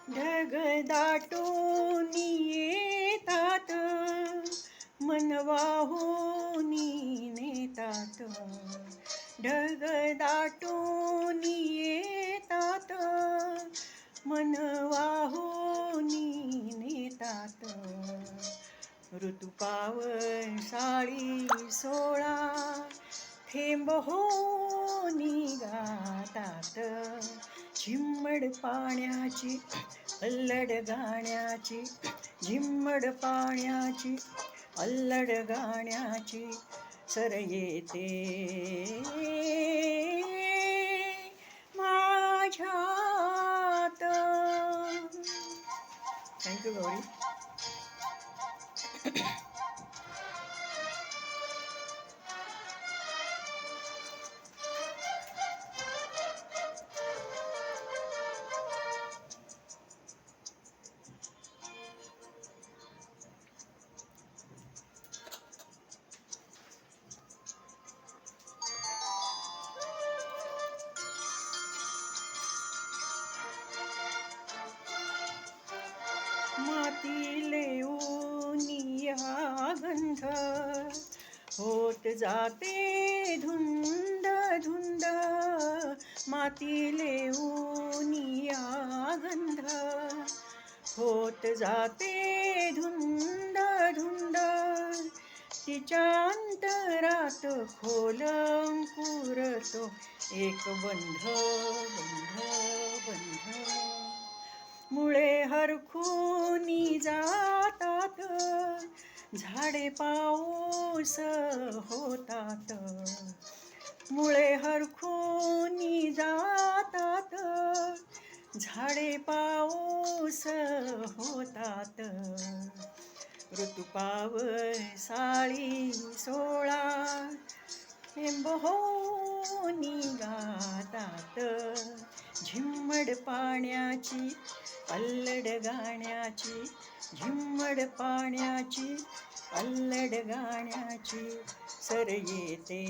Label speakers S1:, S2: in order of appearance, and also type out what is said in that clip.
S1: ढग दाटून येतात, मन वाहून नेतात. ढग दाटून येतात, मन वाहून नेतात. ऋतू पावसाळी सोळा, थेंब होऊनी गातात. झिम्मड पाण्याची, अल्लड गाण्याची, झिम्मड पाण्याची, अल्लड गाण्याची सर येते माझ्यात. थँक्यू गौरी. मातीले ऊनिया गंध, होत जाते धुंद धुंद. मातीले ऊनिया गंध, होत जाते धुंद धुंद. तिच्या अंतरात खोल अंकुरतो एक बंध बंध बंध. मुळे हरखूनी जातात, झाडे पाऊस होतात. मुळे हरखूनी जातात, झाडे पाऊस होतात. ऋतू पावसाळी सोळा, थेंब होऊनी गातात. झिम्मड पाण्याची, अल्लड गाण्याची, झिम्मड पाण्याची, अल्लड गाण्याची सर येते